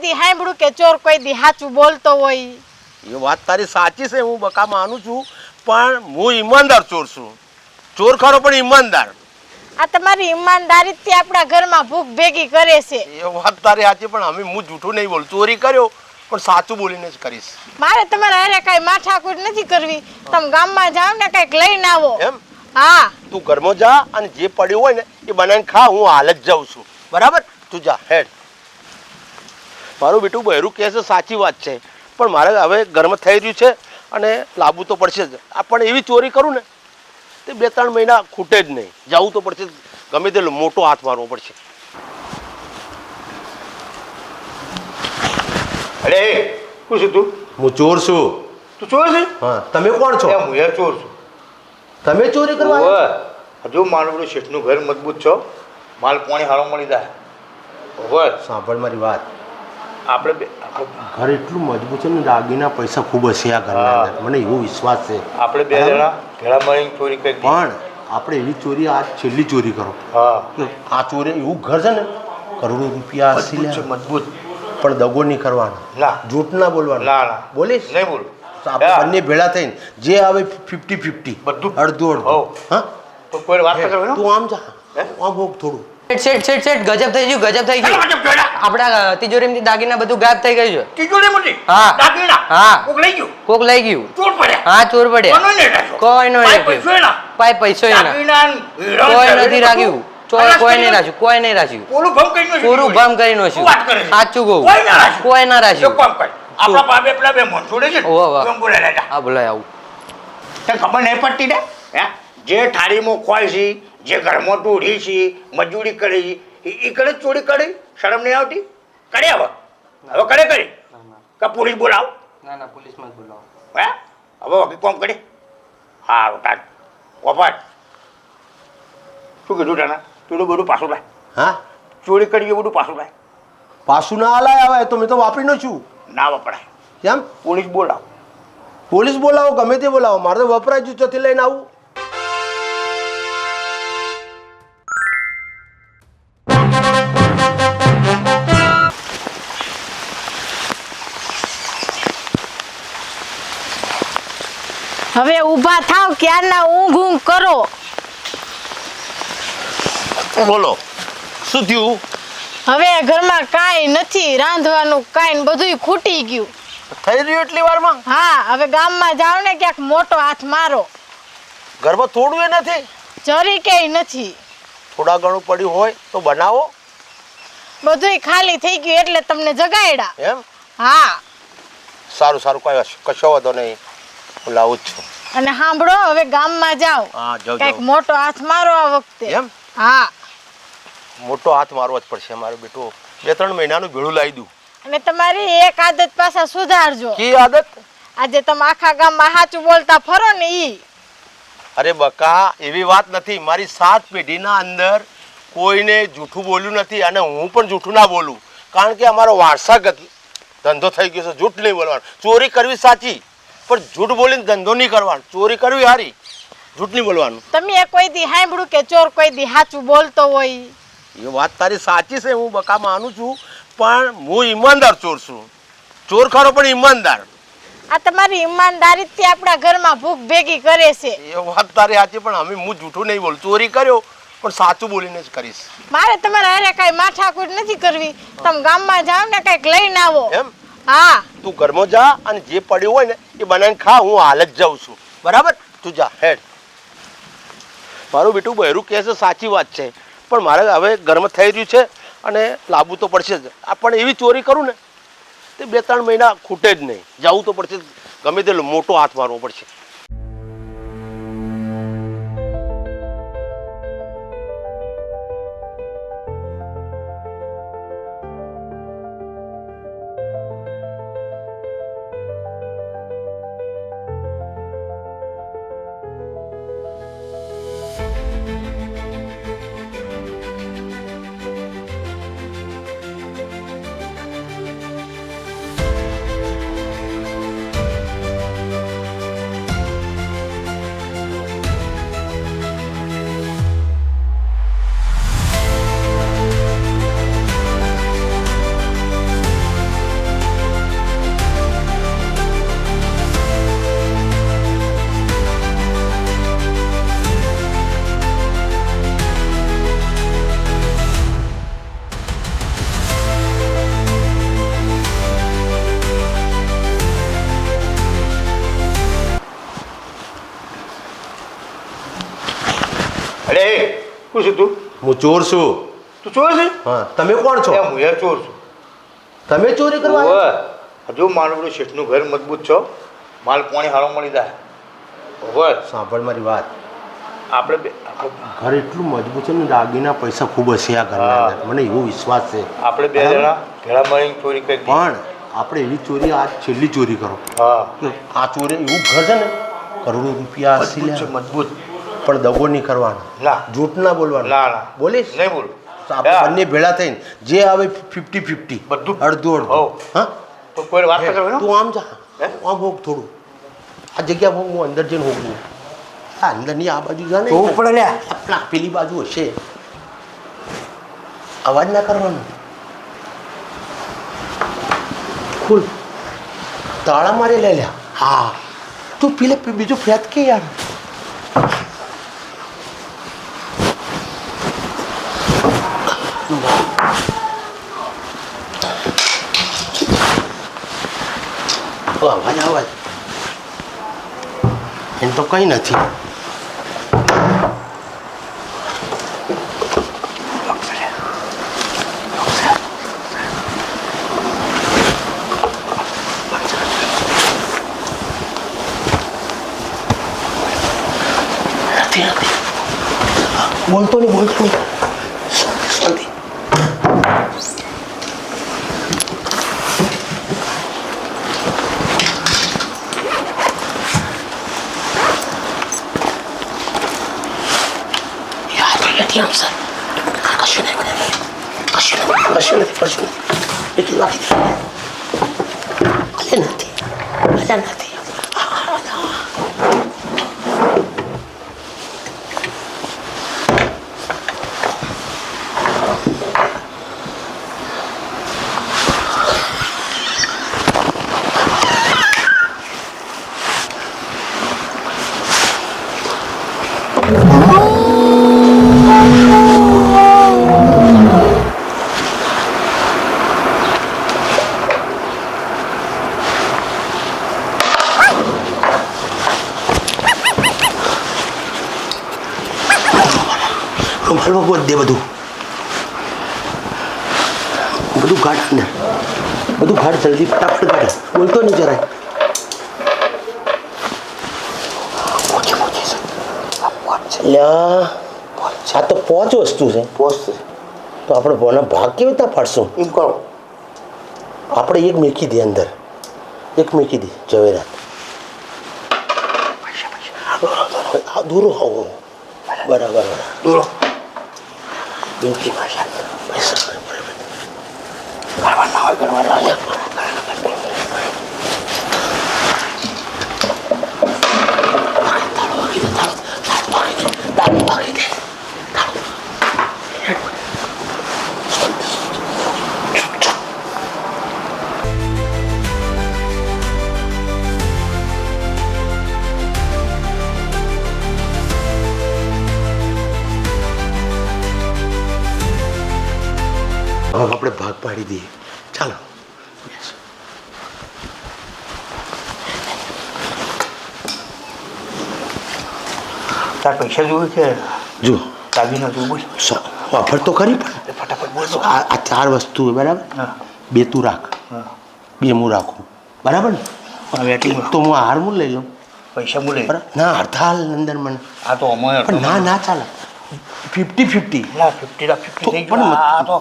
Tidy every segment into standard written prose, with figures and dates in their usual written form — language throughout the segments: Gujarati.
દી સાંભળ્યું કે ચોર કોઈ દી સાચું બોલતો હોય? એ વાત તારી સાચી છે, હું બકા માનું છું, પણ હું ઈમાનદાર ચોર છું. ચોર ખરો પણ ઈમાનદાર. આ તમારી ઈમાનદારી થી આપણા ઘરમાં ભૂખ ભેગી કરે છે. એ વાત તારી સાચી, પણ હું જૂઠું નહીં બોલું. ચોરી કર્યો પણ સાચું બોલીને જ કરીશ. મારે તમારા હારે કાંઈ માથાકૂટ નથી કરવી. તમે ગામમાં જાઓ ને કંઈક લઈને આવો. એમ? હા, તું ઘરમાં જા અને જે પડ્યું હોય ને એ બનાવીને ખા. હું હાલ જ જાઉં છું. બરાબર? તું જા હેડ. મારું બેટું બહેરું કહે છે, સાચી વાત છે, પણ મારે હવે ઘરમાં થઈ રહ્યું છે અને લાવવું તો પડશે જ. પણ એવી ચોરી કરું ને તે 2-3 મહિના ખૂટે જ નહીં. જવું તો પડશે, ગમે તે મોટો હાથ મારવો પડશે. અરે શું છે તું? હું ચોર છું. તું ચોર છે? હા. તમે કોણ છો? હું યાર ચોર છું. તમે ચોરી કરવા આવ્યા? હજુ મારું બધું શેઠનું ઘર મજબૂત છો, માલ પાણી હારો મળી જાય. બરાબર? સાંભળ મારી વાત. આપણે ઘર એટલું મજબૂત છે ને, દાગીના પૈસા ખૂબ હશે આ ઘરના અંદર. મને એવો વિશ્વાસ છે. આપણે 2 જણા ભેળા મળીને ચોરી કરી. પણ આપણે એવી ચોરી, આ છેલ્લી ચોરી કરો. હા, આ ચોરી એવું ઘર છે ને, કરોડો રૂપિયા હશે. મજબૂત છે, મજબૂત. પણ દગો નહીં કરવાનો. ના, જૂઠ ના બોલવાનું. ના ના બોલીશ નહીં બોલું. આપણે બંને ભેળા થઈને જે આવે 50-50 બધું અડધું. હા, તો કોઈ વાત કરો. તું આમ જા, આમ હોક થોડું. શેઠ ગજબ થઈ ગયું, ગજબ થઈ ગયું. આપડા તિજોરીમાંથી દાગીના બધું ગાયબ થઈ ગયું છે. તિજોરીમાંથી? હા. દાગીના? હા. કોક લઈ ગયું? કોક લઈ ગયું. ચોર પડ્યા? હા, ચોર પડ્યા. કોનો નહીં રાખ્યો? કોઈનો નહીં ભાઈ પૈસો એના? પાય પૈસો એના. દાગીના ને હીરા કોઈ ને નથી રાખ્યું. ચોર કોઈ નહીં રાખ્યું, કોઈ નહીં રાખ્યું. પૂરું ભમ કરીને પૂરું ભમ કરીને શું વાત કરે છે? સાચું કહું. કોઈ ના રાખ્યું? કોઈ ના રાખ્યું. એક કામ કર, આપણા પાસે પેલા 2 મનસુડે છે ને, ઓહો, વાહ. એમ બોલાય લેતા. હા, બોલાય આવું. તને ખબર નહીં પડતી ને? હે? જે થાળીમાં ખોય છે, જે ઘરમાં ઢોળી છે, મજૂરી કરે છે, એ કરે ચોરી કરે, શરમ નહીં આવતી? કરે હવે કરે કરી કે પોલીસ બોલાવ? ના ના, પોલીસમાં જ બોલાવો. હે? હવે વકીલ કોમ કરે. હા તાર વફાટ શું કીધું તાના? તું બધું પાછું લાય. હા, ચોરી કરી એ બધું પાછું લાય. પાછું ના હલાય આવે તો મેં તો વાપરી નો છું. ના વપરાય. કેમ? પોલીસ બોલાવ. પોલીસ બોલાવો, ગમે તે બોલાવો, મારે તો વપરાય જ ચોથી લઈને આવું. હવે ઊભા થાવ, ક્યારના ઊંઘ કરો. બોલો, શું થયું? હવે ઘરમાં કાંઈ નથી, રાંધવાનું કાંઈ, બધુંય ખૂટી ગયું. થઈ રહ્યું એટલી વારમાં? હા, હવે ગામમાં જાઓ ને ક્યાંક મોટો હાથ મારો. ઘરમાં થોડું એ નથી? જરી ક્યાંય નથી. થોડા ઘણું પડ્યું હોય તો બનાવો. બધુંય ખાલી થઈ ગયું એટલે તમને જગાડ્યા. એમ? હા. સારું સારું, કશો વાંધો નહીં, હું લાવું જ છું. અને સાંભળો, હવે ગામમાં જાઓ, હા, જાઉં કઈક જાઉં. મોટો હાથ મારો આ વખતે. એમ? હા. મોટો હાથ મારવો જ પડશે. મારું બેટું 2-3 મહિનાનું ભેળું લાવી દઉં. અને તમારી એક આદત પાછા સુધારજો. કી આદત? આજે તમે આખા ગામમાં સાચું બોલતા ફરો ને ઈ. અરે બકા, એવી વાત નથી. મારી 7 પેઢીના અંદર કોઈને જૂઠું બોલ્યું નથી અને હું પણ જૂઠું ના બોલું, કારણ કે અમારો વારસાગત ધંધો થઈ ગયો છે. જૂઠ નહીં બોલવાનું. ચોરી કરવી સાચી, પણ જૂઠ બોલીને ધંધો નહીં કરવાનો. ચોરી કરવી હારી, જૂઠ નહીં બોલવાનું. તમે કોઈ દી સાંભળ્યું કે ચોર કોઈ દી સાચું બોલતો હોય? એ વાત તારી સાચી છે, હું બકા માનું છું, પણ હું ઈમાનદાર ચોર છું. ચોર ખરો પણ ઈમાનદાર. આ તમારી ઈમાનદારી થી આપણા ઘરમાં ભૂખ ભેગી કરે છે. એ વાત તારી સાચી, પણ હું જૂઠું નહીં બોલું. ચોરી કર્યો પણ સાચું બોલીને જ કરીશ. મારે તમારા હારે કાંઈ માથાકૂટ નથી કરવી. તમે ગામમાં જાઓ ને કંઈક લઈને આવો. એમ? હા. તું ઘરમાં જા અને જે પડ્યું હોય ને એ બનાવીને ખા. હું હાલ જ જાઉં છું. બરાબર? તું જા હેડ. મારું બેટું બહેરું કહે છે, સાચી વાત છે, પણ મારે હવે ઘરમાં થઈ રહ્યું છે અને લાવવું તો પડશે જ. પણ એવી ચોરી કરું ને તે 2-3 મહિના ખૂટે જ નહીં. જવું તો પડશે, ગમે તે મોટો હાથ મારવો પડશે. શું છે તું? હું ચોર છું. તું ચોર છે? હા, તમે કોણ છો? હું યાર ચોર છું. તમે ચોરી કરવા આવ્યા? ઓવે. હજુ મારું પેલું શેઠનું ઘર મજબૂત છો, માલ પાણી હારો મળી જાય. બરાબર. સાંભળ મારી વાત. આપણે ઘર એટલું મજબૂત છે ને, દાગીના પૈસા ખૂબ હશે આ ઘરના હા. અંદર. મને એવો વિશ્વાસ છે. આપણે બે જણા ભેળા મળીને ચોરી કરી દીધી. પણ આપણે એવી ચોરી આજ છેલ્લી ચોરી કરો. હા. કે આ ચોરી એવું ઘર છે ને, કરોડો રૂપિયા હશે મજબૂત છે, લ્યા. મજબૂત. પણ દગો નહીં કરવાનો, ના. જૂઠ ના બોલવાનું. ના ના બોલીશ નહીં બોલું. તો આપણે હા. બંને ભેળા થઈને જે આવે 50-50 બધું. અડધું અડધું. હોવ. હા, તો કોઈ વાત ન કરવાની હો. તું આમ જા, હે? આમ હોગ થોડું. આ જગ્યા હોગ, હું અંદર જઈને હોગું. આ અંદરની આ બાજુ જા ને, જોવું પડે લ્યા. આપણા પેલી બાજુ હશે. અવાજ ના કરવાનો. ખુલ, તાળા મારી લઈ લ્યા. હા, તું પેલે બીજું ફેત કે યાર. અવાજ અવાજ એમ તો કઈ નથી. નથી નથી બોલતો નહીં, બોલતો નહીં. શાંતિ. નથી આમ સર, કશું નહીં બને, કશું નથી, કશું નથી, કશું નથી. એટલી વાગી દે. અલે નથી, અલે નથી. રૂમાલમાં ગોત દે બધું, બધું કાઢ અંદર, બધું કાઢ જલ્દી, ફટાફટ કાઢ. બોલતો નહીં જરાય. લ્યા, આ તો પોચ વસ્તુ છે. પોચ તો આપણે બોના ભાગ કેવી રીતના પાડશું? એમ કરો, આપણે એક મૂકી દે અંદર, એક મૂકી દે ઝવેરાત. દૂરો હોવો બરાબર, દૂરો મૂકી પૈસા કરવા ના હોય, કરવા ના હોય. હવે આપણે ભાગ પાડી દઈએ. ચાલો. તાર પૈસા જોયું છે? જો દાગીના જોવું છે? ઓફર તો કરી, પણ ફટાફટ બોલશો. આ ચાર વસ્તુ બરાબર. હા. બે તું રાખ, હા. બે હું રાખું, બરાબર ને? પણ વેટિંગમાં તો હું હાર હું લઈ લઉં. પૈસા બોલે. બરાબર ના, અડધા અંદર મને. આ તો અમારે પણ ના ના ચાલે, 50-50. ના 50 થઈ પણ ગયું. આ તો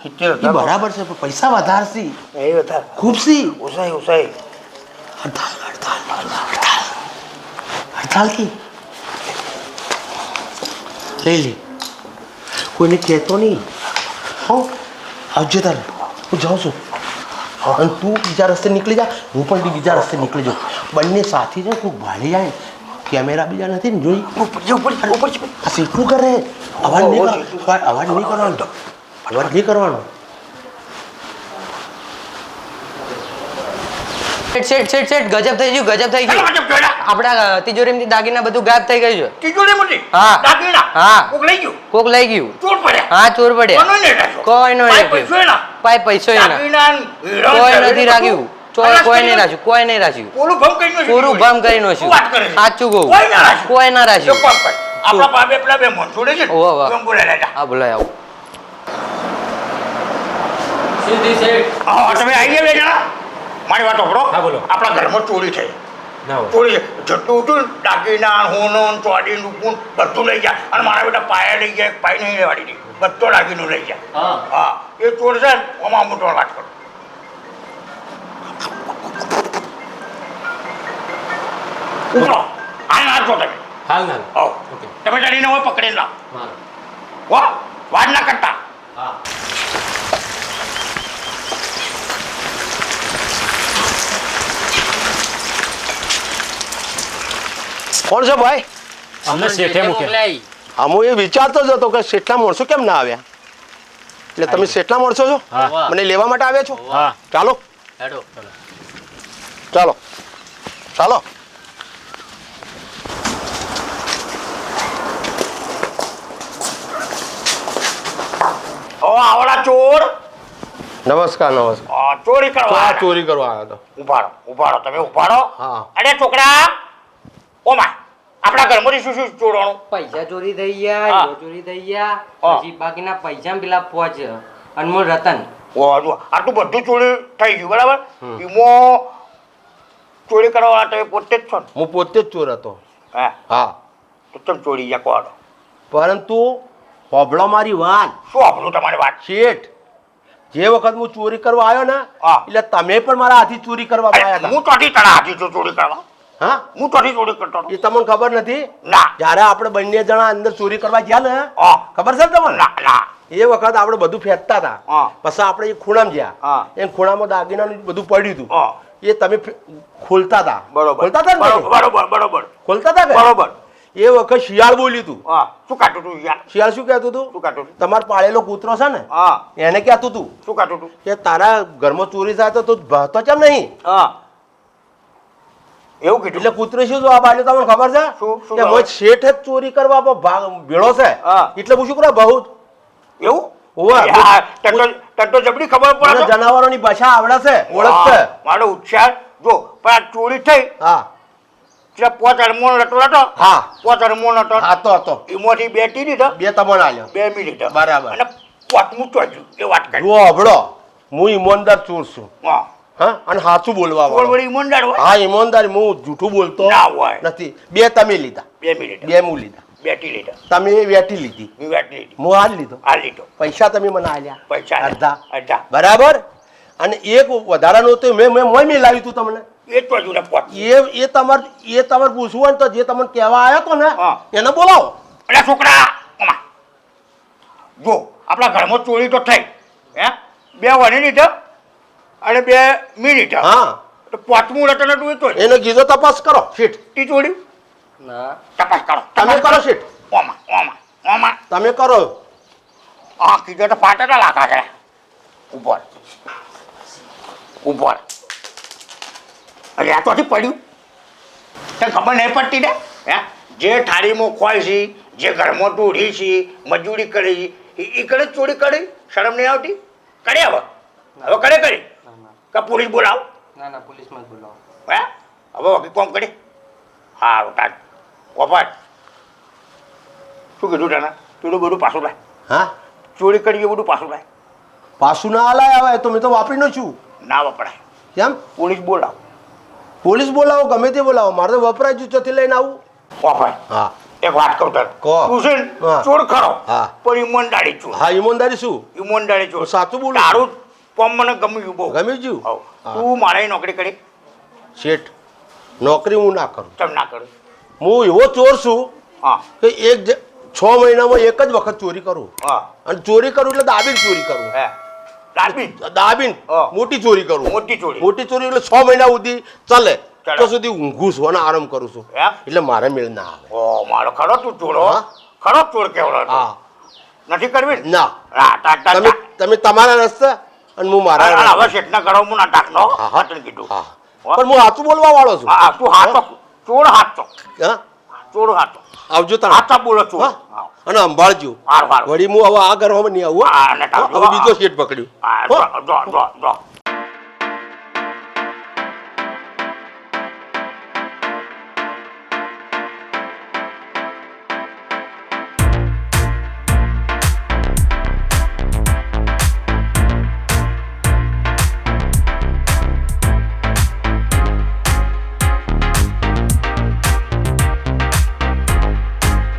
70 એ બરાબર છે, પણ પૈસા વધારે છે, એ વધારે ખૂબ છે. ઓસાઈ ઓસાઈ. હડતાલ હડતાલ હડતાલ હડતાલ કી લઈ લે, કોઈને કહેતો નહીં. હો, આવજે તારે, હું જાઉં છું. અને તું બીજા રસ્તે નીકળી જા, હું પણ બીજા રસ્તે નીકળી જાઉં. બંને સાથી છે, કોઈ ભાળી જાય. કેમેરા બીજા નથી ને, જોઈ આ શીખવું કરે. અવાજ નહીં કરવાનો, અવાજ નહીં કરવાનો, અવાજ નહીં કરવાનો. શેઠ શેઠ શેઠ ગજબ થઈ ગયું, ગજબ થઈ ગયું. આપણા તિજોરીમાંથી દાગીના બધું ગાયબ થઈ ગયું છે. તિજોરીમાંથી? હા. દાગીના? હા. કોક લઈ ગયું? કોક લઈ ગયું. ચોર પડ્યા? હા, ચોર પડ્યા. કોનો નહીં રાખ્યો? કોઈનો ભાઈ નહીં પૈસો એના? પાય પૈસો એના દાગીના ને હીરા કોઈ ને નથી રાખ્યું. ચોર અનાજ કોઈ કર્યું? નહીં રાખ્યું, કોઈ નહીં રાખ્યું. પૂરું ભમ કરીને પૂરું ભમ કરી શું નાખ્યું. વાત કરે છે? સાચું કહું, કોઈ ના રાખ્યું? કોઈ ના જો રાખ્યું. કોમ કર. આપણા બાબે પેલા બે મોનસુડે છે ઓવા, ઓવા. એમ બોલે જા હા બોલાય આવો સીધી શેઠ હા તમે આવી ગયા બે જણા મારી વાત સાંભળો હા, બોલો. આપણા ઘરમાં ચોરી થઈ ના હોય. ચોરી જેટલું હતું ને દાગીના હોનો ચોડી નું બધું લઈ જાય અને મારા બેટા પાયા લઈ જાય પાય નહીં લેવાડી દે બધો દાગીનો લઈ જાય હા એ ચોર છે ને આમાં મોટો વાત કરો ઉતરો હાલ ના છો તમે હાલ ના હો ઓકે તમે ચડીને હોય પકડી ના હા વાહ વાત ના કરતા હા કોણ છે ભાઈ? અમને શેઠે મૂકે હા હું એ વિચારતો જ હતો કે શેઠલા માણસો કેમ ના આવ્યા એટલે તમે શેઠલા માણસો છો હા મને લેવા માટે આવ્યા છો હા ચાલો હેડો ચાલો ચાલો ઓ આવડા ચોર નમસ્કાર નમસ્કાર ચોરી તો કરવા આ ચોરી કરવા આવ્યો હતો ઉભાડો તમે ઉભાડો હા. અરે છોકરા ઓમા આપણા ઘરમાંથી શું શું ચોરવાનું પૈસા ચોરી થઈ ગયા હા. હીરો ચોરી થઈ ગયા હા. પછી બાકીના પૈસા પેલા પહોંચ અનમોલ રતન ઓ જો આટલું બધું ચોરી થઈ ગયું બરાબર એમાં ચોરી કરવાવાળા તમે પોતે જ છો ને હું પોતે જ ચોર હતો હે હા તો તમે ચોરી ગયા કોણ પરંતુ હોબળો મારી વાત શું આપણું તમારી વાત શેઠ જે વખત હું ચોરી કરવા આવ્યો ને હા. એટલે તમે પણ મારા હાથી ચોરી કરવા આવ્યા હતા હું ચોથી તણા હાથી છું ચોરી કરવા હા હું ચોથી ચોરી કરતો હતો એ તમને ખબર નથી ના જ્યારે આપણે બંને જણા અંદર ચોરી કરવા ગયા ને હા. ખબર છે ને તમને ના ના એ વખત આપણે બધું ફેંકતા હતા હા. પછી આપણે એ ખૂણામાં ગયા હા. એ ખૂણામાં દાગીનાનું બધું પડ્યું હતું હા. એ તમે ખોલતા હતા બરોબર ખોલતા હતા ને તમે? બરોબર બરોબર ખોલતા હતા કે? બરોબર એ વખત શિયાળ બોલ્યું હતું હા શું કાઢું તું યાર શિયાળ શું કહેતું હતું શું કાઢું તું તમારો પાળેલો કૂતરો છે ને હા એને કહેતું હતું શું કાઢું તું કે તારા ઘરમાં ચોરી થાય તો તું ભાતો કેમ નહીં હા એવું કીધું એટલે કૂતરો શું જવાબ આપ્યો તમને ખબર છે શું કે જવાબ? મોય શેઠ જ ચોરી કરવા ભાગ ભેળો છે હા. એટલે હું શું કરું બહુ એવું હોવે. ટટ્ટો જબરી ખબર પડે મને તો? જનાવરોની ભાષા આવડે છે ઓળખ છે વાહ, મારો ઉચ્ચાર જો પણ આ ચોરી થઈ હા એટલે પોચ અડમોન લટો લટો હા પોચ અડમોન લટો હતો હતો એમાંથી બે ટી લીધો બે તમને આલ્યો 2 મિનિટ બરાબર. અને પોચમું ચોજ્યું એ વાત કરી જુઓ હબળો હું ઈમાનદાર ચોર છું હા હા અને સાચું બોલવા ચોર વાળો વળી ઈમાનદાર હોય હા ઈમાનદાર હું જૂઠું બોલતો ના હોય. નથી બે તમે લીધા 2 મિનિટ બે હું લીધા બે ટી લીધા તમે વેઠી લીધી મેં વાત લીધી હું હાલ લીધો આ લીધો પૈસા તમે મને આલ્યા પૈસા અડધા અડધા બરાબર અને એક વધારાનું તો મેં મોય લાવ્યું તું તમને એ જ ચોજ્યું ને પોચ એ તમારે પૂછવું હોય ને તો જે તમને કહેવા આવ્યો તો ને હા. એને બોલાવો એટલે છોકરા ઓમા જો આપણા ઘરમાં ચોરી તો થઈ હે 2 વણી લીધા અને 2 મિનિટ હા તો પોચમું લટને તું તો એને કીધો તપાસ કરો શીટ ટી ચોર્યું ના તપાસ કરો તમે કરો શીટ ઓમા ઓમા ઓમા તમે કરો આ કીધો તો ફાટેલા લાખા છે ઉપર ઉપર અરે આ તોથી પડ્યું તને ખબર નહીં પડતી ને હે જે થાળીમાં ખોય છે જે ઘરમાં ઢોળી છે મજૂરી કરી છે એ કડે ચોરી કરી શરમ નહીં આવતી કરે હવે કરે કરી કે પોલીસ બોલાવ ના ના પોલીસમાં જ બોલાવો હે હવે વકીલ કોમ કરે હા તાર ઓફર શું કીધું તને તું બધું પાછું લાય હા ચોરી કરી એ બધું પાછું લાય પાછું ના હલાય આવે તો મેં તો વાપરી ન છું ના વપરાય કેમ પોલીસ બોલાવ પોલીસ બોલાવો ગમે તે બોલાવો મારે તો વપરાય જ ચોથી લઈને આવું ઓફર હા એક વાત કહું તને કહો. તું છે ને હા. ચોર ખરો હા. પણ ઈમાનદારી ચોર હા ઈમાનદારી શું ઈમાનદારી ચોર હું સાચું બોલું છું. તારું કોમ મને ગમ્યું બહુ ગમી ગયું હોવ. હા. તું મારે નોકરી કરી શેઠ નોકરી હું ના કરું ચમ ના કરું હું એવો ચોર છું હા કે 6 મહિનામાં એક જ વખત ચોરી કરું હા અને ચોરી કરું એટલે દાબીને ચોરી કરું હે દાબી દાબીને હા. મોટી ચોરી કરું મોટી ચોરી. મોટી ચોરી એટલે 6 મહિના સુધી ચાલે ચાલે. તો સુધી ઊંઘું છું અને આરામ કરું છું એમ? એટલે મારે મેળ ના આવે ઓ મારો ખરો તું ચોરો હા. ખરો ચોર કેવડો તું? હા નથી કરવી ને? ના હા, તમે તમે તમારા રસ્તે અને હું મારા હવે રસ્તે. શેઠના ઘરો હું ના ટાકનો હા, હા. તને કીધું હા. હો? પણ હું સાચું બોલવા વાળો છું હા તું હાચો ચોર હાચો હા ચોર હાચો આવજો તમે હાચા બોલો ચોર હા. હા. અને સંભાળજો હારું, હારું. વળી હું હવે આ ઘરમાં નહીં આવું હો. હા, અને તાવજો. હવે બીજો શેઠ પકડ્યું હા, હો. જો જો જો